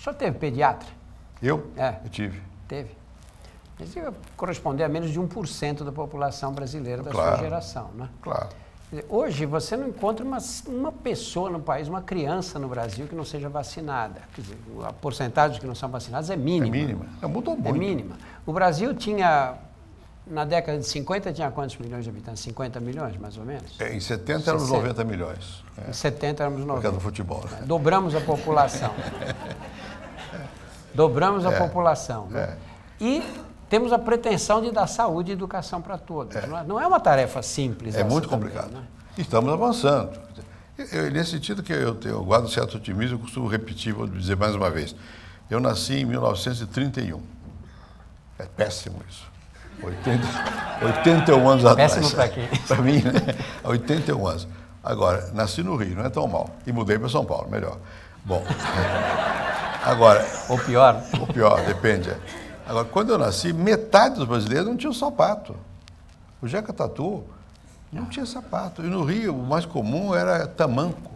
senhor teve pediatra? Eu? É. Eu tive. Teve. Isso ia corresponder a menos de 1% da população brasileira da Claro. sua geração, né? Claro. Hoje você não encontra uma pessoa no país, uma criança no Brasil que não seja vacinada. Quer dizer, a porcentagem que não são vacinados é mínima. É mínima. Mudou muito. É mínima. O Brasil tinha, na década de 50, tinha quantos milhões de habitantes? 50 milhões, mais ou menos? Em 70 éramos 90 milhões. Em 70 éramos 90. Por causa do futebol. Né? Dobramos a população. Dobramos a população. Né? E temos a pretensão de dar saúde e educação para todos. Não é uma tarefa simples. É muito também, complicado. Né? Estamos avançando. Nesse sentido que eu guardo certo otimismo, eu costumo repetir, vou dizer mais uma vez. Eu nasci em 1931. É péssimo isso. 81 anos atrás. Péssimo para quem? Para mim, né? 81 anos. Agora, nasci no Rio, não é tão mal. E mudei para São Paulo, melhor. Bom, agora... Ou pior. Ou pior, depende. Agora, quando eu nasci, metade dos brasileiros não tinha sapato. O Jeca Tatu não tinha sapato. E no Rio, o mais comum era tamanco.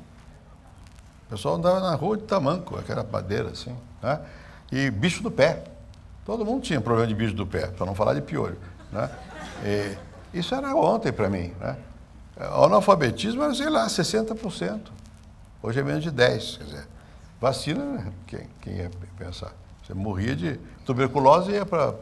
O pessoal andava na rua de tamanco, aquela madeira assim. Né? E bicho do pé. Todo mundo tinha problema de bicho do pé, para não falar de piolho. Né? E isso era ontem para mim. Né? O analfabetismo era, sei lá, 60%. Hoje é menos de 10%. Quer dizer, vacina, né? Quem ia pensar? Você morria de tuberculose e ia para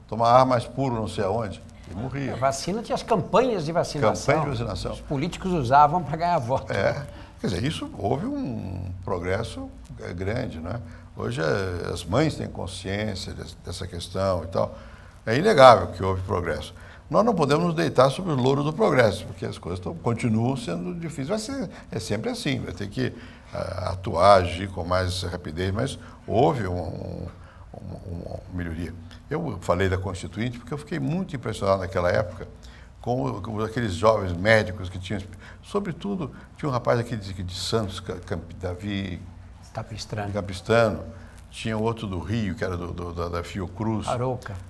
tomar ar mais puro, não sei aonde, e morria. A vacina tinha as campanhas de vacinação. Campanha de vacinação. Os políticos usavam para ganhar voto. Quer dizer, isso houve um progresso grande, né? Hoje as mães têm consciência dessa questão e tal. É inegável que houve progresso. Nós não podemos nos deitar sobre os louros do progresso, porque as coisas continuam sendo difíceis. É sempre assim, vai ter que atuar, agir com mais rapidez, mas houve uma melhoria. Eu falei da Constituinte porque eu fiquei muito impressionado naquela época com aqueles jovens médicos que tinham, sobretudo, tinha um rapaz aqui de Santos, Davi Capistrano, tinha outro do Rio, que era da Fiocruz.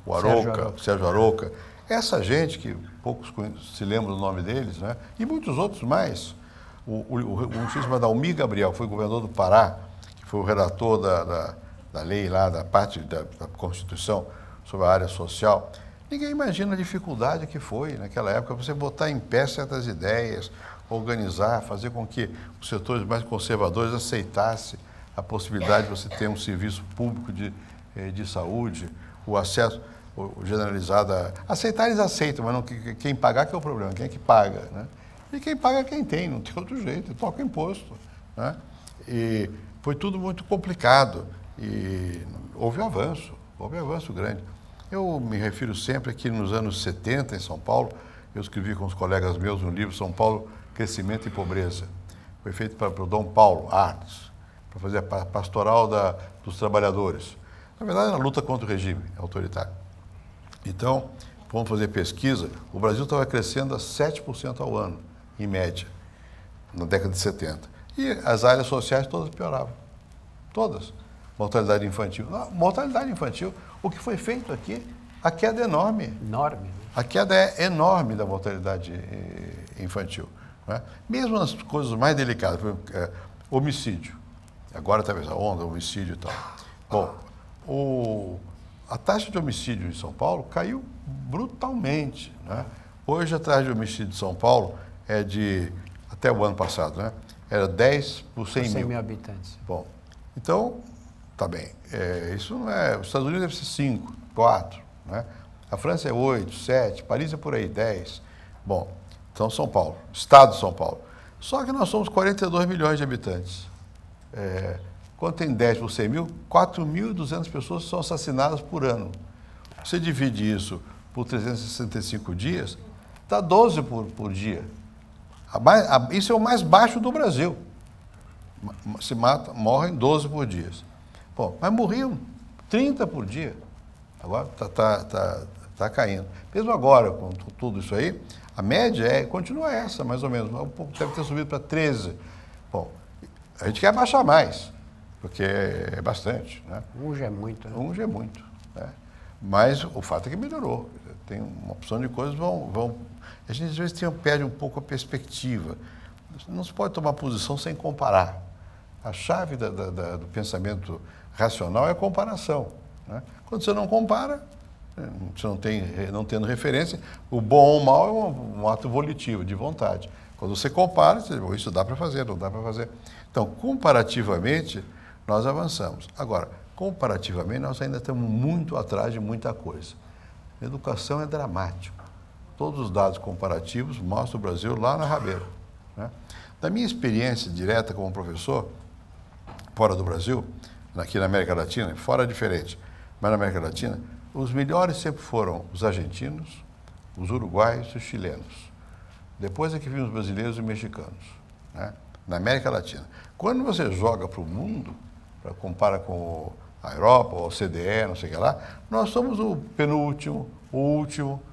O Sérgio Arouca. Essa gente, que poucos se lembram do nome deles, né? E muitos outros mais. Um chamado Almir Gabriel, foi governador do Pará, que foi o relator da lei lá, da parte da Constituição sobre a área social. Ninguém imagina a dificuldade que foi naquela época você botar em pé certas ideias, organizar, fazer com que os setores mais conservadores aceitassem a possibilidade de você ter um serviço público de saúde, o acesso generalizado. Aceitar eles aceitam, mas não, quem pagar que é o problema, quem é que paga, né? E quem paga é quem tem, não tem outro jeito, toca imposto, né? E foi tudo muito complicado e houve avanço grande. Eu me refiro sempre que nos anos 70 em São Paulo, eu escrevi com os colegas meus um livro, São Paulo, Crescimento e Pobreza. Foi feito para o Dom Paulo Arnes, para fazer a pastoral dos trabalhadores. Na verdade, era a luta contra o regime autoritário. Então, vamos fazer pesquisa, o Brasil estava crescendo a 7% ao ano, em média, na década de 70. E as áreas sociais todas pioravam. Todas. Mortalidade infantil. Mortalidade infantil, o que foi feito aqui, a queda é enorme. Enorme. Né? A queda é enorme da mortalidade infantil. Né? Mesmo nas coisas mais delicadas, por exemplo, homicídio. Agora talvez a onda, homicídio e tal. Bom, a taxa de homicídio em São Paulo caiu brutalmente. Né? Hoje a taxa de homicídio de São Paulo é até o ano passado, né? Era 10 por 100 mil habitantes. Bom, então, tá bem. Isso não é... Os Estados Unidos deve ser 5, 4, né? A França é 8, 7, Paris é por aí, 10. Bom, então São Paulo, Estado de São Paulo. Só que nós somos 42 milhões de habitantes. Quando tem 10 por 100 mil, 4.200 pessoas são assassinadas por ano. Você divide isso por 365 dias, dá 12 por dia. Isso é o mais baixo do Brasil. Morrem 12 por dia. Bom, mas morriam 30 por dia. Agora está caindo. Mesmo agora, com tudo isso aí, a média continua essa, mais ou menos. Deve ter subido para 13. Bom, a gente quer baixar mais, porque é bastante. Né? Um já é muito. Né? Um já é muito. Né? Mas o fato é que melhorou. Tem uma opção de coisas vão... A gente às vezes perde um pouco a perspectiva. Não se pode tomar posição sem comparar. A chave do pensamento racional é a comparação, né? Quando você não compara, você não tendo referência, o bom ou o mal é um ato volitivo, de vontade. Quando você compara, você diz, isso dá para fazer, não dá para fazer. Então, comparativamente, nós avançamos. Agora, comparativamente, nós ainda estamos muito atrás de muita coisa. A educação é dramático. Todos os dados comparativos mostram o Brasil lá na rabeira, né? Da minha experiência direta como professor, fora do Brasil, aqui na América Latina, fora é diferente, mas na América Latina, os melhores sempre foram os argentinos, os uruguaios e os chilenos. Depois é que vinham os brasileiros e os mexicanos, né? Na América Latina. Quando você joga para o mundo, compara com a Europa, ou a OCDE, não sei o que lá, nós somos o penúltimo, o último.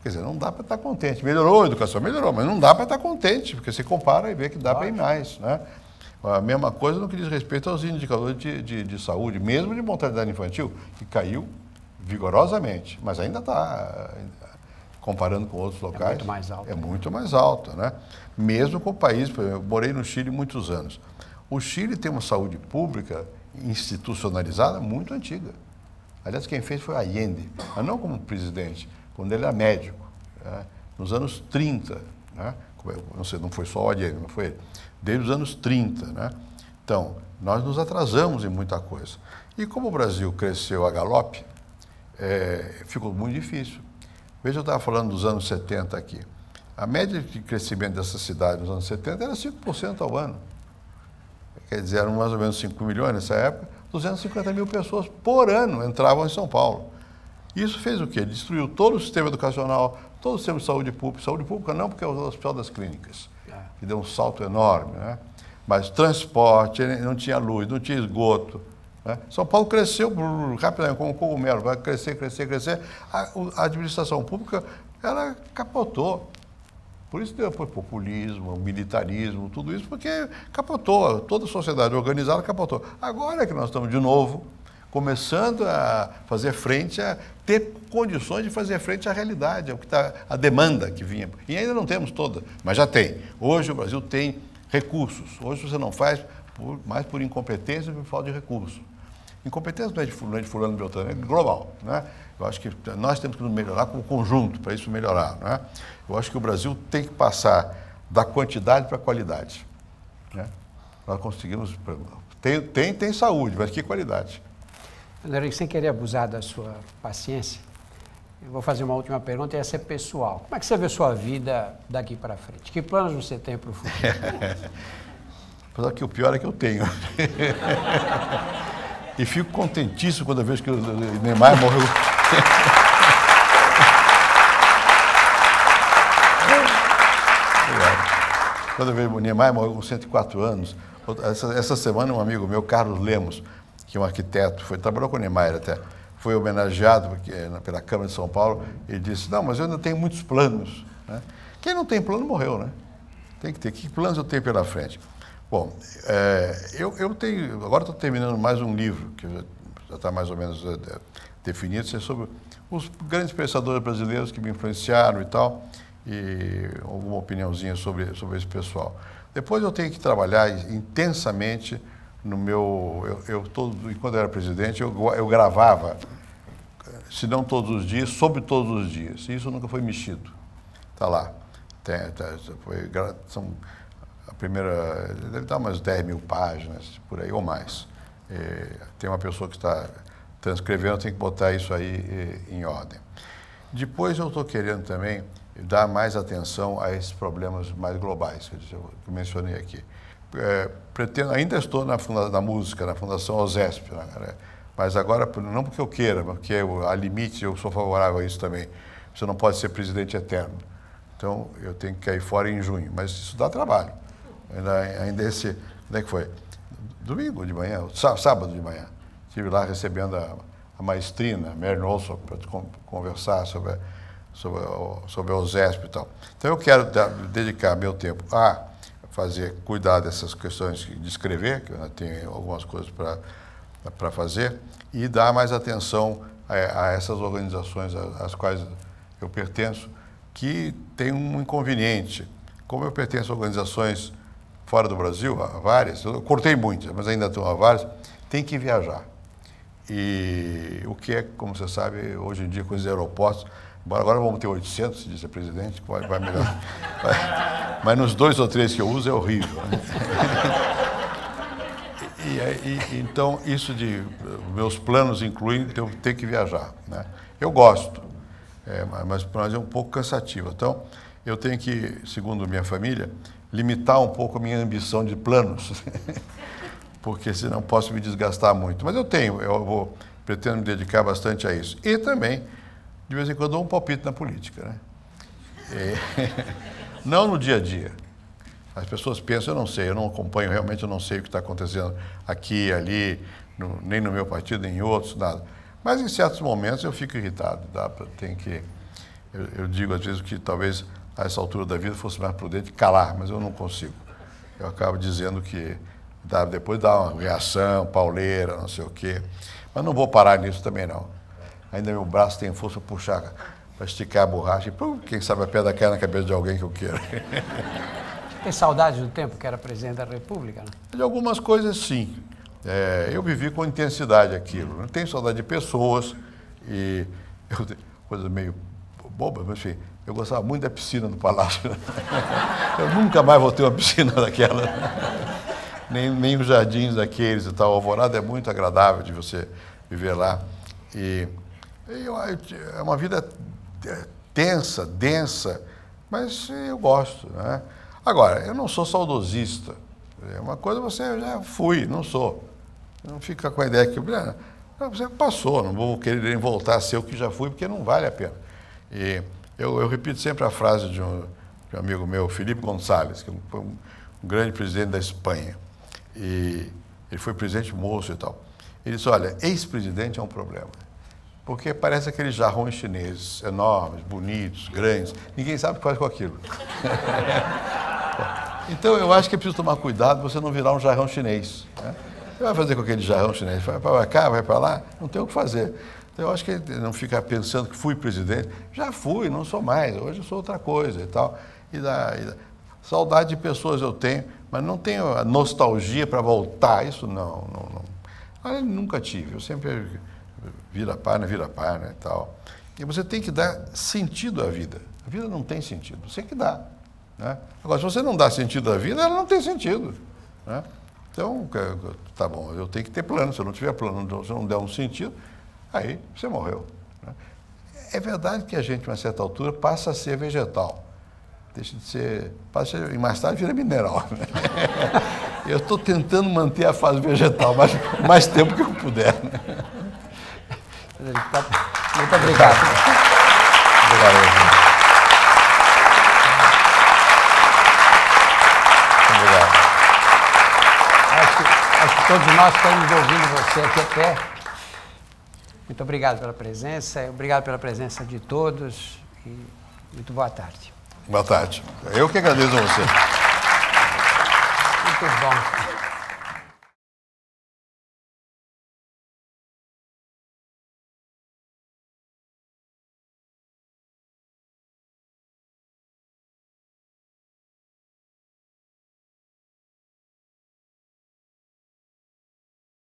Quer dizer, não dá para estar contente. Melhorou a educação? Melhorou, mas não dá para estar contente, porque você compara e vê que dá para ir mais, né? A mesma coisa no que diz respeito aos indicadores de saúde, mesmo de mortalidade infantil, que caiu vigorosamente, mas ainda está, comparando com outros locais, é muito mais alto. É muito mais alto, né? Mesmo com o país, eu morei no Chile muitos anos. O Chile tem uma saúde pública institucionalizada muito antiga. Aliás, quem fez foi Allende, mas não como presidente, quando ele era médico, né? Nos anos 30, né? Não sei, não foi só o Allende, não foi ele. Desde os anos 30, né? Então, nós nos atrasamos em muita coisa. E como o Brasil cresceu a galope, ficou muito difícil. Veja, eu estava falando dos anos 70 aqui. A média de crescimento dessa cidade nos anos 70 era 5% ao ano. Quer dizer, eram mais ou menos 5 milhões nessa época, 250 mil pessoas por ano entravam em São Paulo. Isso fez o quê? Destruiu todo o sistema educacional, todo o sistema de saúde pública. Saúde pública não, porque é o Hospital das Clínicas, que deu um salto enorme, né? Mas transporte, não tinha luz, não tinha esgoto, né? São Paulo cresceu rapidamente, como um cogumelo, vai crescer, crescer, crescer. A administração pública, ela capotou. Por isso deu populismo, militarismo, tudo isso, porque capotou. Toda a sociedade organizada capotou. Agora é que nós estamos, de novo, começando a fazer frente, a ter condições de fazer frente à realidade, ao que está, a demanda que vinha. E ainda não temos toda, mas já tem. Hoje o Brasil tem recursos. Hoje você não faz mais por incompetência do que por falta de recursos. Incompetência não é de fulano, Beltrano, é global, né? Eu acho que nós temos que nos melhorar como conjunto, para isso melhorar, né? Eu acho que o Brasil tem que passar da quantidade para a qualidade, né? Nós conseguimos... Tem saúde, mas que qualidade? André, sem querer abusar da sua paciência, eu vou fazer uma última pergunta e essa é pessoal. Como é que você vê sua vida daqui para frente? Que planos você tem para o futuro? Apesar que o pior é que eu tenho. E fico contentíssimo quando eu vejo que o Neymar morreu. Quando eu vejo o Neymar morreu com 104 anos. Essa semana um amigo meu, Carlos Lemos, que é um arquiteto, trabalhou com o Neymar até, foi homenageado pela Câmara de São Paulo, e disse, não, mas eu ainda tenho muitos planos, né? Quem não tem plano morreu, né? Tem que ter. Que planos eu tenho pela frente? Bom, eu tenho, agora estou terminando mais um livro, que já está mais ou menos definido, é sobre os grandes pensadores brasileiros que me influenciaram e tal, e alguma opiniãozinha sobre esse pessoal. Depois eu tenho que trabalhar intensamente no meu... Quando eu era presidente, eu gravava, se não todos os dias, sobre todos os dias. E isso nunca foi mexido. Está lá. A primeira... Deve dar umas 10 mil páginas, por aí, ou mais. Tem uma pessoa que está transcrevendo, tem que botar isso aí em ordem. Depois eu estou querendo também dar mais atenção a esses problemas mais globais, que eu mencionei aqui. Ainda estou na música, na Fundação OSESP, né? Mas agora, não porque eu queira, mas porque há limites, eu sou favorável a isso também. Você não pode ser presidente eterno. Então, eu tenho que cair fora em junho, mas isso dá trabalho. Ainda esse... Onde é que foi? Domingo de manhã, sábado de manhã. Estive lá recebendo a maestrina, Mary Olson, para conversar sobre a OSESP e tal. Então, eu quero dedicar meu tempo a cuidar dessas questões de escrever, que eu ainda tenho algumas coisas para fazer, e dar mais atenção a essas organizações às quais eu pertenço, que tem um inconveniente. Como eu pertenço a organizações fora do Brasil, há várias, eu cortei muitas, mas ainda estão há várias, tem que viajar. E o que é, como você sabe, hoje em dia com os aeroportos, agora vamos ter 800, disse a presidente, que vai melhor. Mas nos 2 ou 3 que eu uso é horrível. Né? Então, isso de meus planos incluem eu ter que viajar. Né? Eu gosto, mas é um pouco cansativo. Então, eu tenho que, segundo minha família, limitar um pouco a minha ambição de planos, porque senão posso me desgastar muito. Mas pretendo me dedicar bastante a isso. E também, de vez em quando, dou um palpite na política. Né? Não no dia a dia. As pessoas pensam, eu não sei, eu não acompanho, realmente eu não sei o que está acontecendo aqui, ali, nem no meu partido, nem em outros, nada. Mas em certos momentos eu fico irritado. Eu digo às vezes que talvez a essa altura da vida fosse mais prudente calar, mas eu não consigo. Eu acabo dizendo que depois dá uma reação, pauleira, não sei o quê. Mas não vou parar nisso também não. Ainda meu braço tem força para puxar, para esticar a borracha e quem sabe a pedra cai na cabeça de alguém que eu queira. Tem saudade do tempo que era presidente da República? Né? De algumas coisas, sim. Eu vivi com intensidade aquilo. Não tenho saudade de pessoas e coisa meio boba, mas enfim, eu gostava muito da piscina do Palácio. Eu nunca mais vou ter uma piscina daquela. Nem os jardins daqueles e tal. O Alvorada é muito agradável de você viver lá. É uma vida tensa, densa, mas eu gosto, né? Agora, eu não sou saudosista. É uma coisa você já fui, não sou. Não fica com a ideia que você passou, não vou querer voltar a ser o que já fui, porque não vale a pena. E eu repito sempre a frase de um amigo meu, Felipe Gonçalves, que foi um grande presidente da Espanha. E ele foi presidente moço e tal. Ele disse, olha, ex-presidente é um problema. Porque parece aqueles jarrões chineses, enormes, bonitos, grandes. Ninguém sabe o que faz com aquilo. Então, eu acho que é preciso tomar cuidado para você não virar um jarrão chinês. Né? Você vai fazer com aquele jarrão chinês? Vai para cá, vai para lá? Não tem o que fazer. Então, eu acho que não ficar pensando que fui presidente. Já fui, não sou mais. Hoje eu sou outra coisa e tal. Saudade de pessoas eu tenho, mas não tenho a nostalgia para voltar. Isso não. Eu nunca tive. Eu sempre vira página e tal. E você tem que dar sentido à vida. A vida não tem sentido. Você que dá. Né? Agora, se você não dá sentido à vida, ela não tem sentido. Né? Então, tá bom, eu tenho que ter plano. Se eu não tiver plano, se eu não der um sentido, aí você morreu. Né? É verdade que a gente, a uma certa altura, passa a ser vegetal. Deixa de ser... e mais tarde vira mineral. Né? Eu estou tentando manter a fase vegetal mais tempo que eu puder. Né? Muito obrigado. Obrigado. Acho que todos nós estamos ouvindo você aqui até. Muito obrigado pela presença, obrigado pela presença de todos e muito boa tarde. Boa tarde. Eu que agradeço a você. Muito bom.